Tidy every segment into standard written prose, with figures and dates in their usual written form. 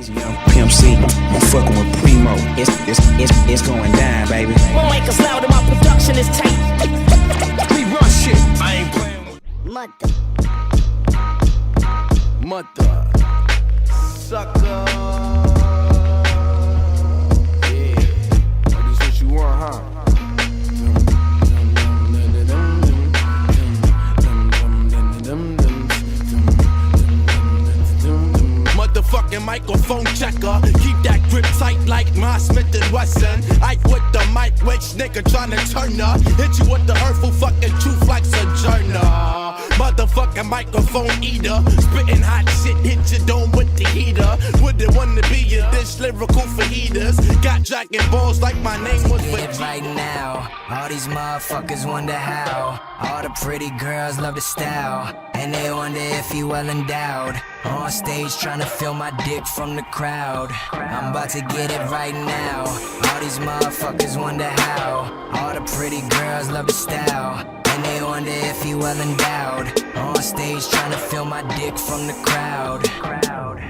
This young Pimp C, I'm fucking with Primo. It's going down, baby. My mic is loud and my production is tight. We run shit. I ain't playing with Mother sucker. Yeah, this what you want, huh? Motherfucking microphone checker, keep that grip tight like my Smith & Wesson. Ike with the mic, which nigga tryna turn up. Hit you with the hurtful fucking truth like Sojourner. Motherfucking microphone eater, spitting hot shit, hit your dome with the heater. Wouldn't wanna be a dish lyrical for heaters. Got dragging balls like my name was Vegeta. Right now, all these motherfuckers wonder how. All the pretty girls love the style, and they wonder if you well endowed. On stage trying to feel my dick from the crowd. I'm about to get it right now. All these motherfuckers wonder how. All the pretty girls love the style, and they wonder if you well endowed. On stage trying to feel my dick from the crowd.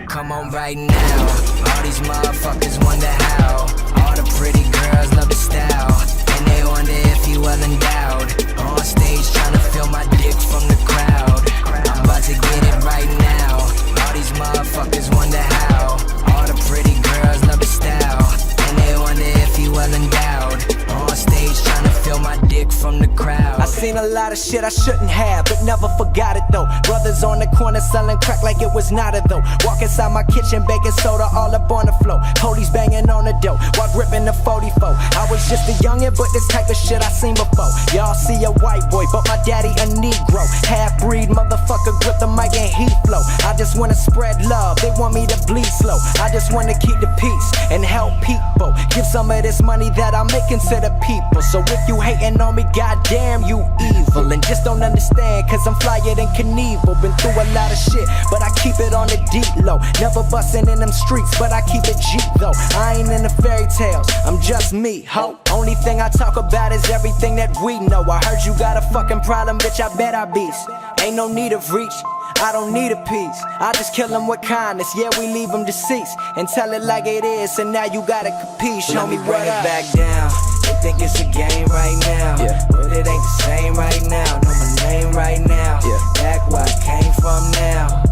Come on right now. All these motherfuckers wonder how. All the pretty girls love the style, and they wonder if you well endowed. On stage trying to feel my dick from the crowd. I'm about to get it right now. All these motherfuckers wonder how. All the pretty girls love the style, and they wonder if you well endowed. On stage trying to feel my dick from the crowd. I seen a lot of shit I shouldn't have, but never forgot it though. Brothers on the corner selling crack like it was not a though. Walk inside my kitchen, baking soda all up on the floor. Police banging on the door while gripping the 44. I was just a youngin', but this type of shit I seen before. Y'all see a white boy, but my daddy a Negro. Half-breed motherfucker, grip the mic and heat flow. I just wanna spread love, they want me to bleed slow. I just wanna keep the peace and help people. Give some of this money that I'm making to the people. So if you hating on me, goddamn you evil. And just don't understand, cause I'm flyer than Knievel. Been through a lot of shit, but I keep it on the deep low. Never bustin' in them streets, but I keep it G though. I ain't in the fairy tales, I'm just me, ho. Only thing I talk about is everything that we know. I heard you got a fucking problem, bitch, I bet I beast. Ain't no need of reach, I don't need a piece. I just kill them with kindness, yeah, we leave them deceased. And tell it like it is, and now you gotta compete. Show me bring what it up. back down. They think it's a game right now, but it ain't the same right now. Know my name right now, back where I came from now.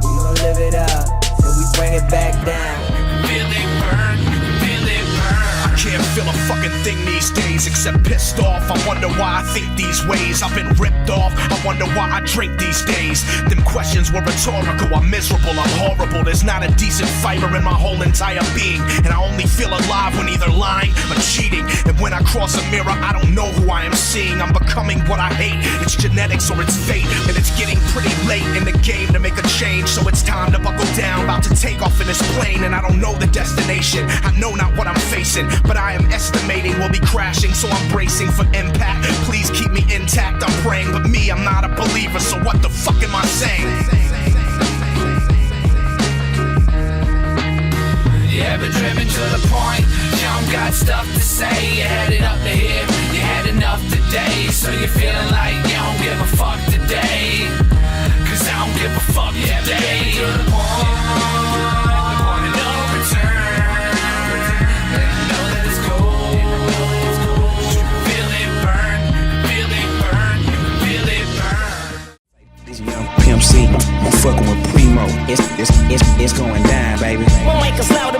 We gon' live it up till we bring it back down. Feel it burn, feel it burn. I can't feel a fucking thing these days except pissed off. I wonder why I think these ways. I've been ripped off, I wonder why I drink these days. Them questions were rhetorical, I'm miserable, I'm horrible. There's not a decent fiber in my whole entire being, and I only feel alive when either lying or cheating. And when I cross a mirror, I don't know who I am seeing. I'm becoming what I hate, it's genetics or it's fate. And it's getting pretty late in the game to make a change, so it's time to buckle down. About to take off in this plane, and I don't know the destination. I know not what I'm facing, but I am estimating we'll be crashing, so I'm bracing for impact. Please keep me intact, I'm praying, but me, I'm not a believer, so what the fuck am I saying? You ever driven to the point you don't got stuff to say? You had it up to here, you had enough today, so you're feeling like you don't give a fuck today. Cause I don't give a fuck today. To the point of no return, know that it's cold. Feel it burn, feel it burn, feel it burn. this young Pimp C, I'm fucking with Primo. It's going down, baby. My mic is loud